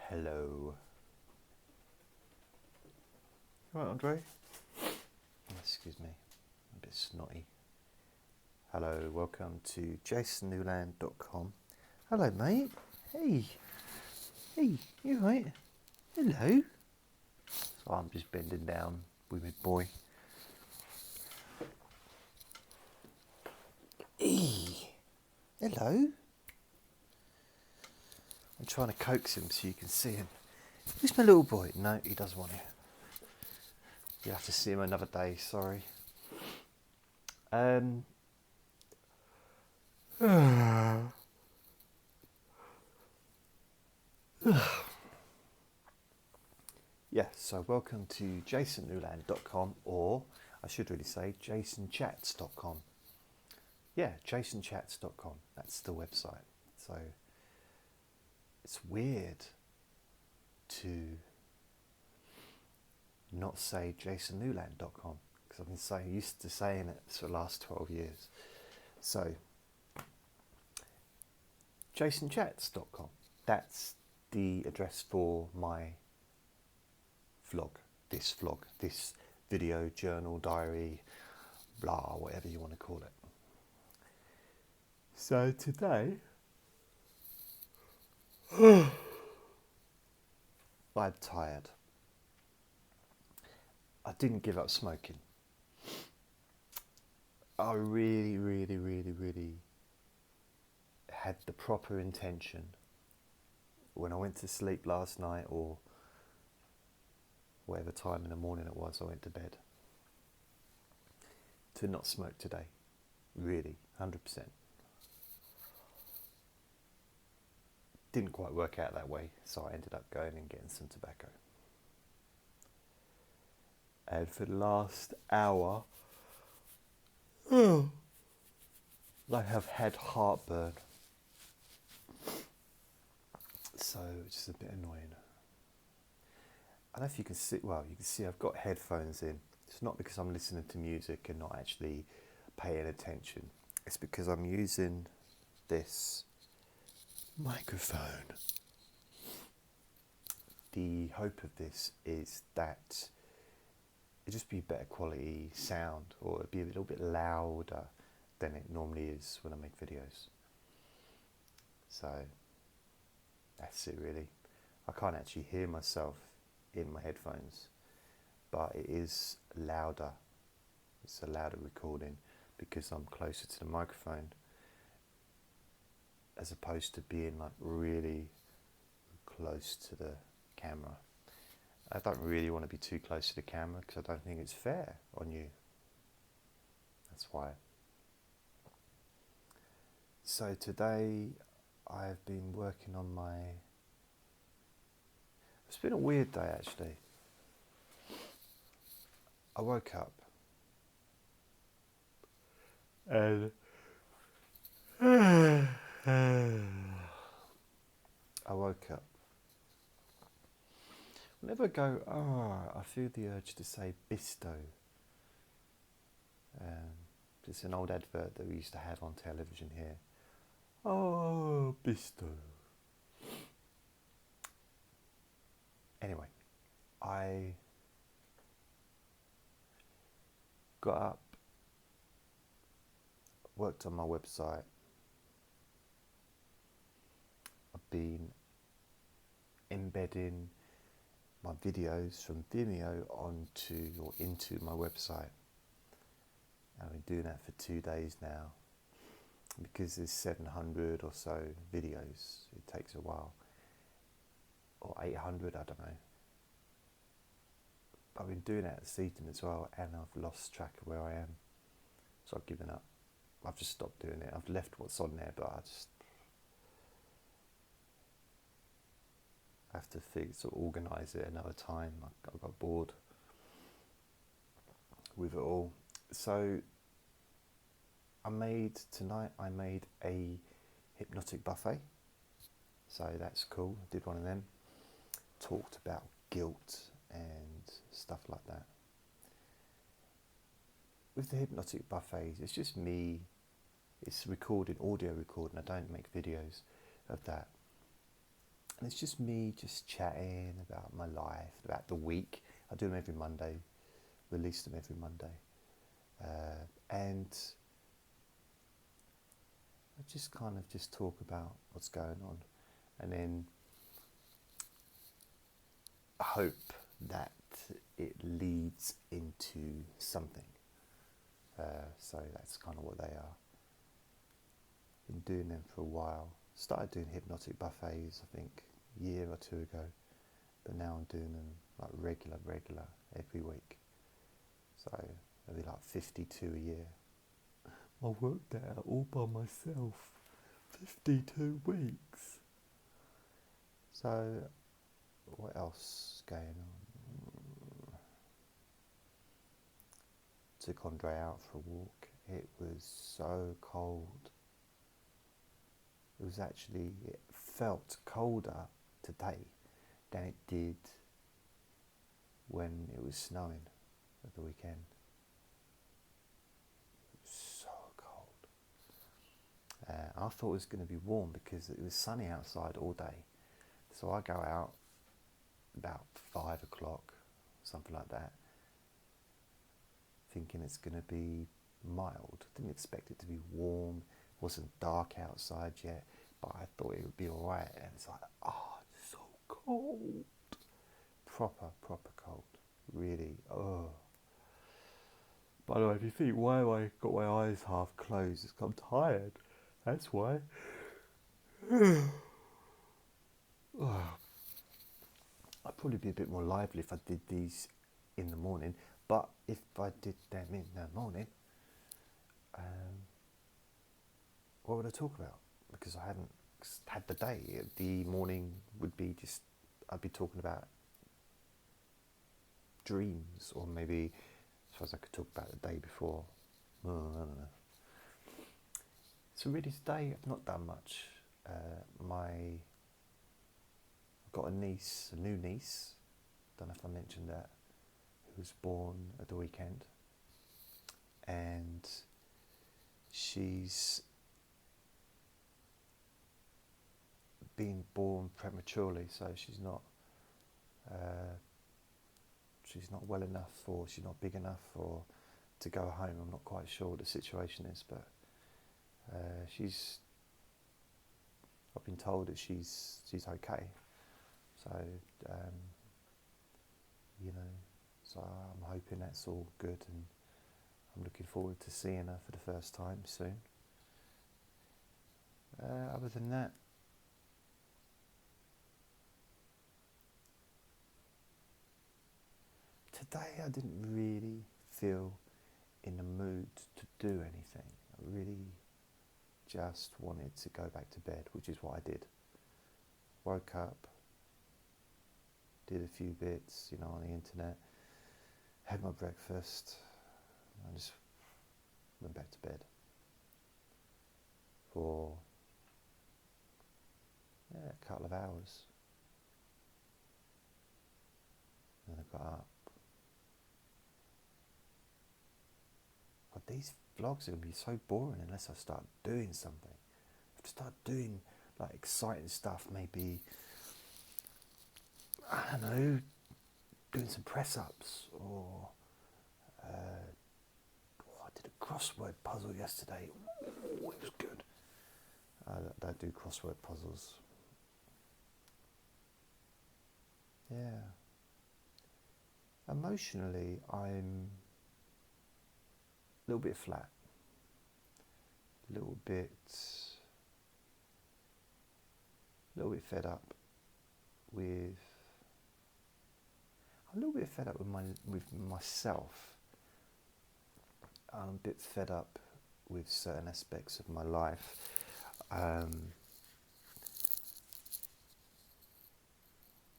Hello. All right, Andre? Excuse me, I'm a bit snotty. Hello, welcome to JasonNewland.com. Hello, mate. Hey, you right? Hello. So I'm just bending down with my boy. Hey, hello. I'm trying to coax him so you can see him. Who's my little boy? No, he doesn't want it. You have to see him another day, sorry. Yeah, so welcome to JasonNewland.com, or I should really say JasonChats.com. Yeah, JasonChats.com, that's the website. So it's weird to not say JasonNewland.com because I've been so used to saying it for the last 12 years. So JasonChats.com, that's the address for my vlog, this video, journal, diary, blah, whatever you want to call it. So today, I'm tired. I didn't give up smoking. I really had the proper intention when I went to sleep last night, or whatever time in the morning it was I went to bed, to not smoke today. Really, 100%. Didn't quite work out that way, so I ended up going and getting some tobacco. And for the last hour, I have had heartburn. So it's just a bit annoying. I don't know if you can see, well, you can see I've got headphones in. It's not because I'm listening to music and not actually paying attention. It's because I'm using this microphone. The hope of this is that it'd just be better quality sound, or it'd be a little bit louder than it normally is when I make videos. So that's it really. I can't actually hear myself in my headphones, but it is louder. It's a louder recording because I'm closer to the microphone, as opposed to being like really close to the camera. I don't really want to be too close to the camera because I don't think it's fair on you. That's why. So today I've been working on my... It's been a weird day actually. I woke up and whenever I go, I feel the urge to say Bisto. It's an old advert that we used to have on television here. Oh, Bisto. Anyway, I got up, worked on my website. I've been embedding my videos from Vimeo into my website. I've been doing that for 2 days now. Because there's 700 or so videos, it takes a while. Or 800, I don't know. I've been doing that this evening as well, and I've lost track of where I am. So I've given up. I've just stopped doing it. I've left what's on there, but I just have to sort of organise it another time. I got bored with it all. So tonight I made a hypnotic buffet. So that's cool. I did one of them. Talked about guilt and stuff like that. With the hypnotic buffets, it's just me. It's audio recording. I don't make videos of that. And it's just me just chatting about my life, about the week. I do them every Monday, release them every Monday. And I just kind of just talk about what's going on. And then I hope that it leads into something. So that's kind of what they are. Been doing them for a while. Started doing hypnotic buffets, I think, a year or two ago. But now I'm doing them like regular, every week. So there'll be like 52 a year. I worked that out all by myself. 52 weeks. So what else is going on? Took Andre out for a walk. It was so cold. It felt colder today than it did when it was snowing at the weekend. It was so cold. I thought it was going to be warm because it was sunny outside all day. So I go out about 5 o'clock, something like that, thinking it's going to be mild. Didn't expect it to be warm. It wasn't dark outside yet, but I thought it would be alright. And it's like, it's so cold. Proper cold. Really, By the way, if you think, why have I got my eyes half closed? It's 'cause I'm tired. That's why. I'd probably be a bit more lively if I did these in the morning, but if I did them in the morning, what would I talk about? Because I hadn't had the day. The morning would be just, I'd be talking about dreams, or maybe, I suppose I could talk about the day before. I don't know. So really today I've not done much. I've got a new niece, don't know if I mentioned that, who was born at the weekend, and she's been born prematurely, so she's not well enough, or she's not big enough or to go home. I'm not quite sure what the situation is, but I've been told that she's okay. So so I'm hoping that's all good, and I'm looking forward to seeing her for the first time soon. Other than that, today I didn't really feel in the mood to do anything. I really just wanted to go back to bed, which is what I did. Woke up, did a few bits, on the internet, had my breakfast, and just went back to bed for a couple of hours. And I got up. But these vlogs are going to be so boring unless I start doing something. I have to start doing like exciting stuff, maybe, I don't know, doing some press-ups, or I did a crossword puzzle yesterday. Ooh, it was good. I do crossword puzzles. Yeah. Emotionally, I'm a little bit flat, a little bit fed up with. I'm a little bit fed up with myself. I'm a bit fed up with certain aspects of my life.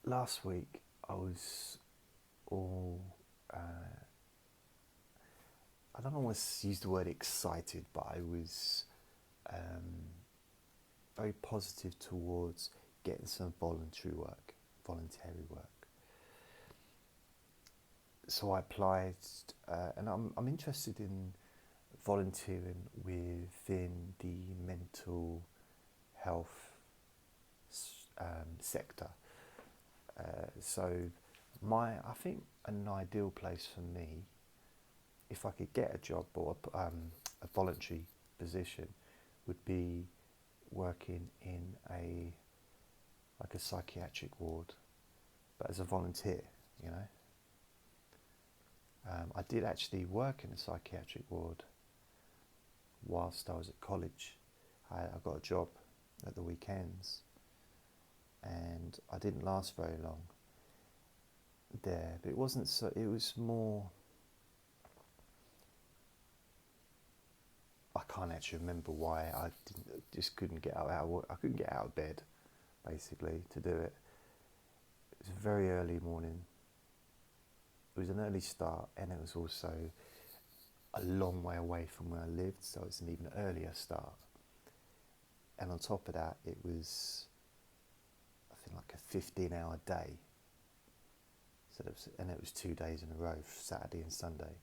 Last week I was all. I don't always use the word excited, but I was very positive towards getting some voluntary work. So I applied, and I'm interested in volunteering within the mental health sector. So I think an ideal place for me, if I could get a job or a voluntary position, would be working in a psychiatric ward, but as a volunteer, you know. I did actually work in a psychiatric ward whilst I was at college. I got a job at the weekends, and I didn't last very long there. But it wasn't so. It was more. I can't actually remember why I just couldn't get out of work. I couldn't get out of bed, basically, to do it. It was a very early morning. It was an early start, and it was also a long way away from where I lived, so it's an even earlier start. And on top of that, it was, I think, like a 15-hour day. So it was 2 days in a row, Saturday and Sunday.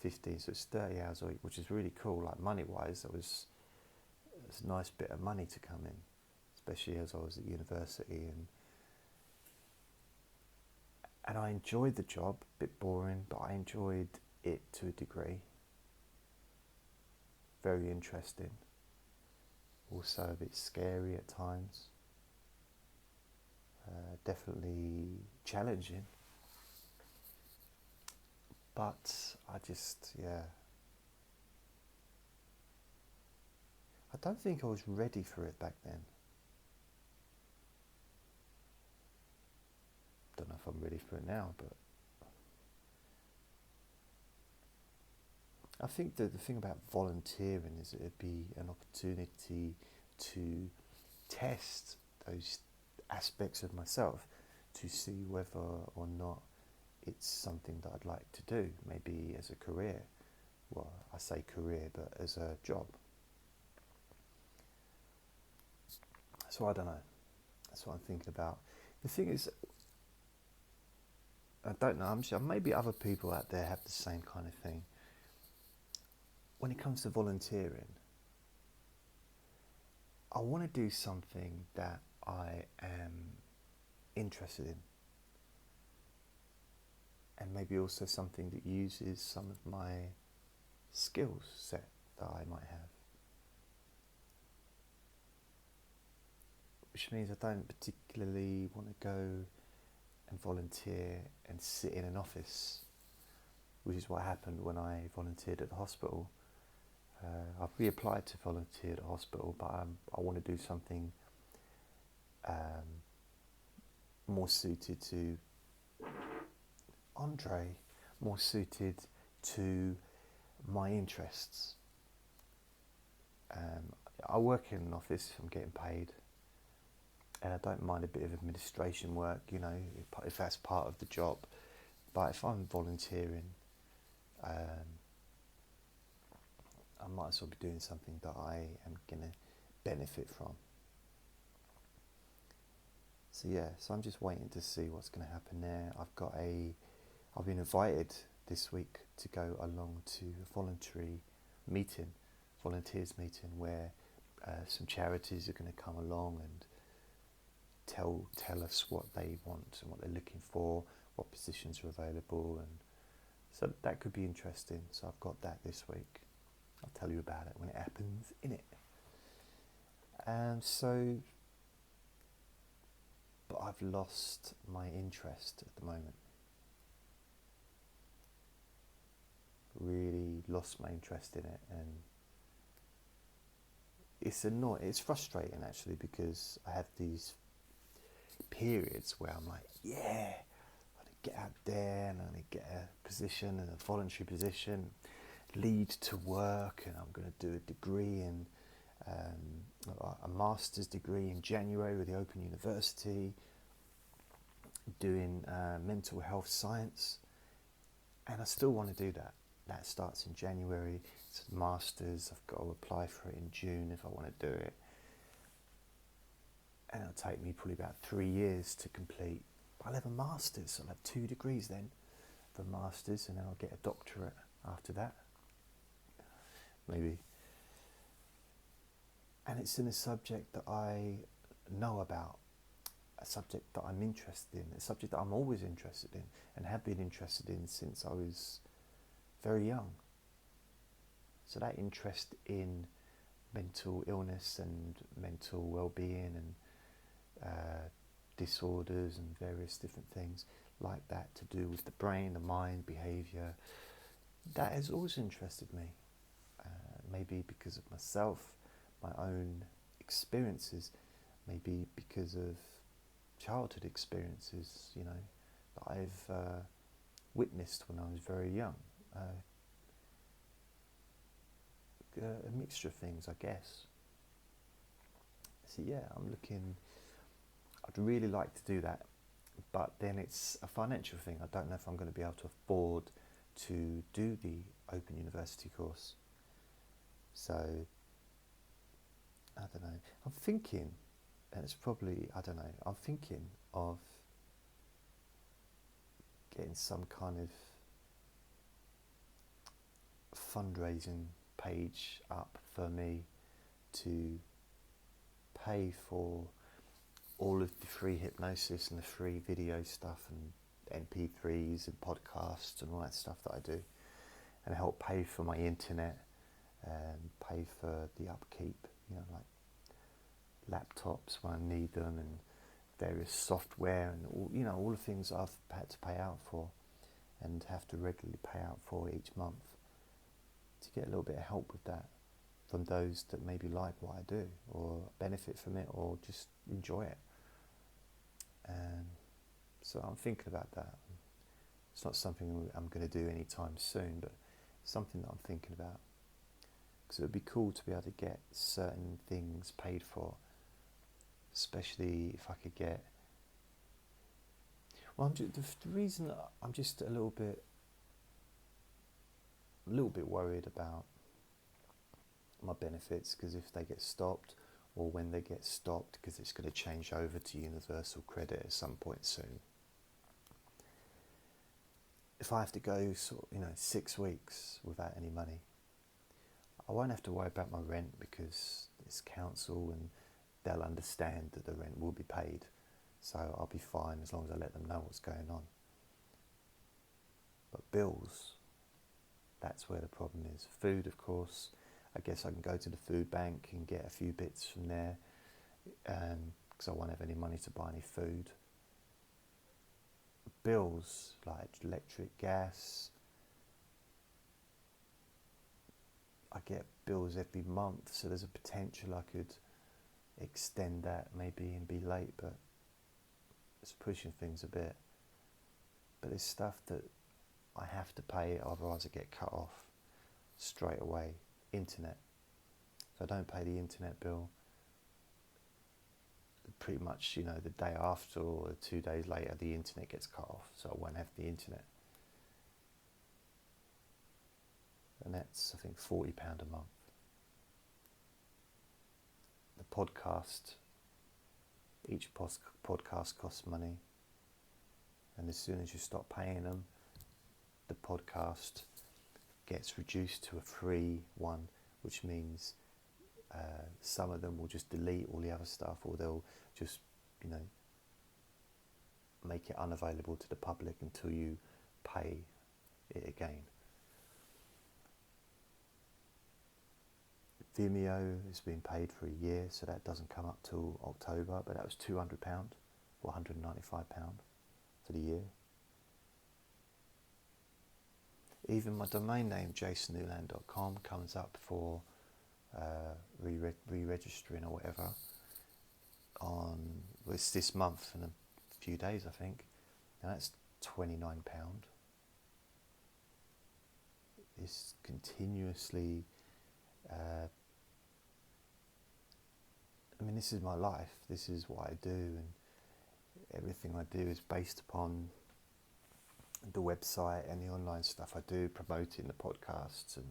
15, so it's 30 hours a week, which is really cool. Like money-wise, it was a nice bit of money to come in, especially as I was at university, and I enjoyed the job. A bit boring, but I enjoyed it to a degree. Very interesting. Also a bit scary at times. Definitely challenging. But I don't think I was ready for it back then. Don't know if I'm ready for it now, but I think that the thing about volunteering is it'd be an opportunity to test those aspects of myself, to see whether or not it's something that I'd like to do, maybe as a career. Well, I say career, but as a job. So I don't know. That's what I'm thinking about. The thing is, I don't know, I'm sure maybe other people out there have the same kind of thing. When it comes to volunteering, I want to do something that I am interested in, and maybe also something that uses some of my skills set that I might have. Which means I don't particularly want to go and volunteer and sit in an office, which is what happened when I volunteered at the hospital. I've reapplied to volunteer at the hospital, but I want to do something more suited to more suited to my interests. I work in an office, I'm getting paid, and I don't mind a bit of administration work, you know, if that's part of the job. But if I'm volunteering, I might as well be doing something that I am going to benefit from. So I'm just waiting to see what's going to happen there. I've been invited this week to go along to a volunteers meeting, where some charities are going to come along and tell us what they want and what they're looking for, what positions are available, and so that could be interesting. So I've got that this week. I'll tell you about it when it happens, innit? But I've lost my interest at the moment. Really lost my interest in it, and it's annoying. It's frustrating actually, because I have these periods where I'm like, I'm gonna get out there and I'm gonna get a position, and a voluntary position, lead to work, and I'm gonna do a degree in a master's degree in January with the Open University, doing mental health science, and I still want to do that. That starts in January. It's a master's. I've got to apply for it in June if I want to do it. And it'll take me probably about 3 years to complete. But I'll have a master's, so I'll have 2 degrees then for a master's, and then I'll get a doctorate after that. Maybe. And it's in a subject that I know about. a subject that I'm interested in, a subject that I'm always interested in and have been interested in since I was very young. So that interest in mental illness and mental well-being and disorders and various different things like that to do with the brain, the mind, behaviour, that has always interested me. Maybe because of myself, my own experiences, maybe because of childhood experiences, you know, that I've witnessed when I was very young. A mixture of things, I guess. So yeah, I'd really like to do that, but then it's a financial thing. I don't know if I'm going to be able to afford to do the Open University course. So, I don't know. I'm thinking, and it's probably, I don't know, I'm thinking of getting some kind of fundraising page up for me to pay for all of the free hypnosis and the free video stuff and MP3s and podcasts and all that stuff that I do, and help pay for my internet and pay for the upkeep, you know, like laptops when I need them and various software and all, you know, all the things I've had to pay out for and have to regularly pay out for each month, to get a little bit of help with that from those that maybe like what I do or benefit from it or just enjoy it. And so I'm thinking about that. It's not something I'm going to do anytime soon, but something that I'm thinking about. Because it would be cool to be able to get certain things paid for, especially if I could get... Well, the reason I'm just a little bit worried about my benefits, because if they get stopped, or when they get stopped, because it's going to change over to universal credit at some point soon. If I have to go 6 weeks without any money, I won't have to worry about my rent because it's council and they'll understand that the rent will be paid. So I'll be fine as long as I let them know what's going on. But bills, that's where the problem is. Food, of course, I guess I can go to the food bank and get a few bits from there, because I won't have any money to buy any food. Bills like electric, gas, I get bills every month, so there's a potential I could extend that maybe and be late, but it's pushing things a bit. But there's stuff that I have to pay, otherwise I get cut off straight away. Internet. If I don't pay the internet bill, pretty much, the day after or 2 days later, the internet gets cut off, so I won't have the internet. And that's, I think, £40 a month. The podcast, each podcast costs money, and as soon as you stop paying them, the podcast gets reduced to a free one, which means some of them will just delete all the other stuff, or they'll just, make it unavailable to the public until you pay it again. Vimeo has been paid for a year, so that doesn't come up till October, but that was £200 or £195 for the year. Even my domain name, JasonNewland.com, comes up for re-registering or whatever it's this month in a few days, I think, and that's £29. It's continuously, this is my life, this is what I do, and everything I do is based upon the website and the online stuff I do, promoting the podcasts and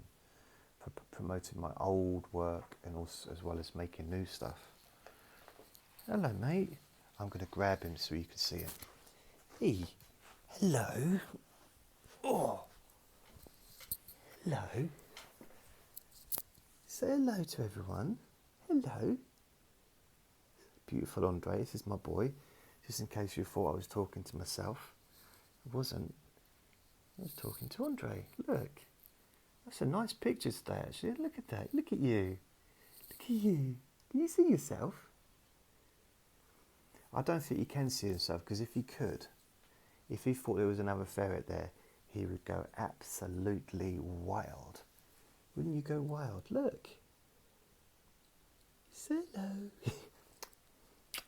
promoting my old work, and also as well as making new stuff. Hello, mate. I'm going to grab him so you can see him. Hey, hello. Oh, hello. Say hello to everyone. Hello. Beautiful Andre, this is my boy. Just in case you thought I was talking to myself. I wasn't. I was talking to Andre. Look. That's a nice picture today, actually. Look at that. Look at you. Look at you. Can you see yourself? I don't think he can see himself, because if he could, if he thought there was another ferret there, he would go absolutely wild. Wouldn't you go wild? Look. Say hello.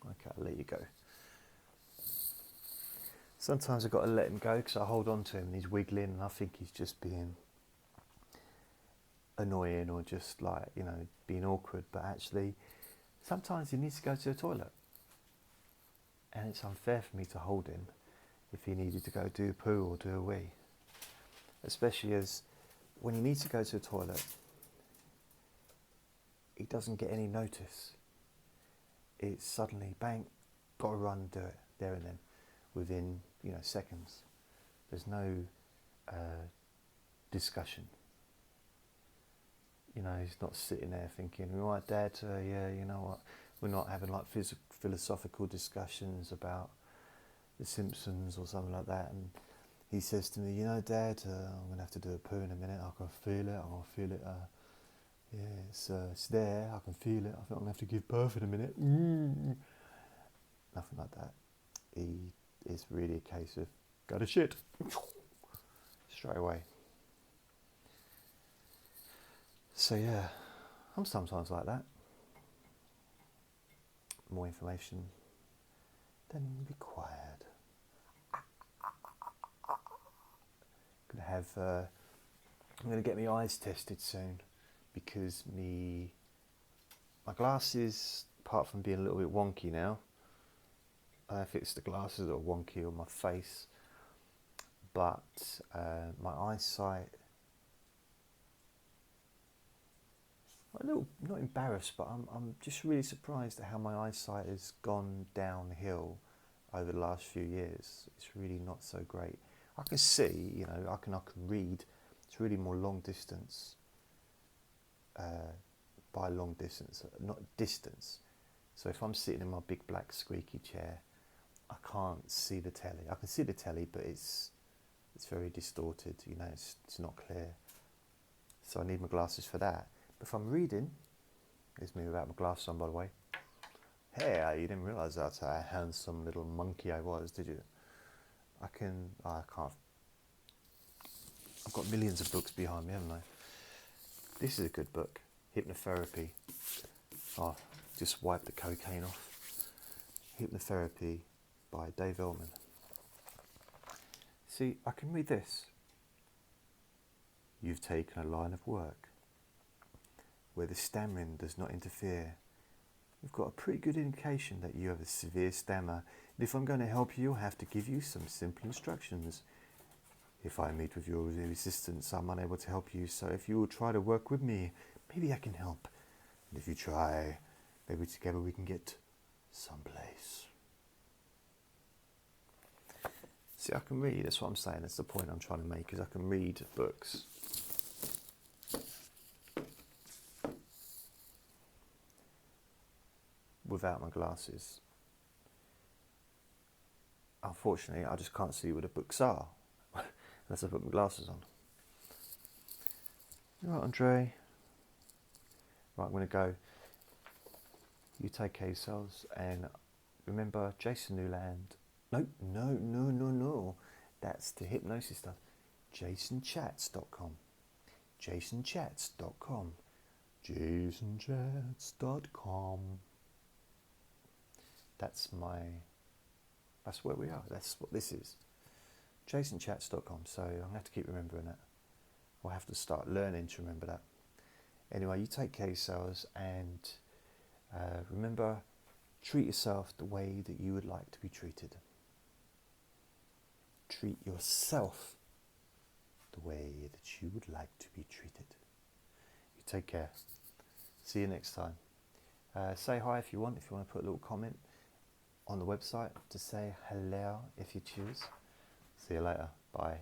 Okay, I'll let you go. Sometimes I've got to let him go because I hold on to him and he's wiggling and I think he's just being annoying or just like, you know, being awkward. But actually, sometimes he needs to go to the toilet. And it's unfair for me to hold him if he needed to go do a poo or do a wee. Especially as when he needs to go to the toilet, he doesn't get any notice. It's suddenly, bang, got to run and do it there and then, within, you know, seconds. There's no discussion. You know, he's not sitting there thinking, right, Dad, yeah, you know what, we're not having like philosophical discussions about The Simpsons or something like that, and he says to me, you know, Dad, I'm going to have to do a poo in a minute, I can feel it, yeah, it's there, I can feel it, I think I'm going to have to give birth in a minute. Nothing like that. It's really a case of, go to shit, straight away. So yeah, I'm sometimes like that. More information, then required. I'm gonna get my eyes tested soon because my glasses, apart from being a little bit wonky now, I don't know if it's the glasses or wonky or my face, but my eyesight, I'm a little, not embarrassed, but I'm just really surprised at how my eyesight has gone downhill over the last few years. It's really not so great. I can see, you know, I can read. It's really more long distance, by long distance, not distance. So if I'm sitting in my big black squeaky chair, I can't see the telly. I can see the telly, but it's very distorted, you know, it's not clear. So I need my glasses for that. But if I'm reading, here's me without my glasses on, by the way. Hey, you didn't realise that's a handsome little monkey I was, did you? I can't. I've got millions of books behind me, haven't I? This is a good book, Hypnotherapy. Oh, just wipe the cocaine off. Hypnotherapy by Dave Ellman. See, I can read this. You've taken a line of work where the stammering does not interfere. We've got a pretty good indication that you have a severe stammer, and if I'm going to help you, I'll have to give you some simple instructions. If I meet with your resistance, I'm unable to help you, so if you will try to work with me, maybe I can help. And if you try, maybe together we can get someplace. See, I can read, that's what I'm saying, that's the point I'm trying to make, is I can read books. Without my glasses. Unfortunately, I just can't see what the books are unless I put my glasses on. Right, Andre. Right, I'm going to go. You take care of yourselves, and remember, Jason Newland. No. That's the hypnosis stuff. JasonChats.com. JasonChats.com. JasonChats.com. That's where we are. That's what this is. JasonChats.com. So I'm going to have to keep remembering that. I'll have to start learning to remember that. Anyway, you take care of yourselves, and remember, treat yourself the way that you would like to be treated. Treat yourself the way that you would like to be treated. You take care. See you next time. Say hi if you want to put a little comment on the website to say hello if you choose. See you later. Bye.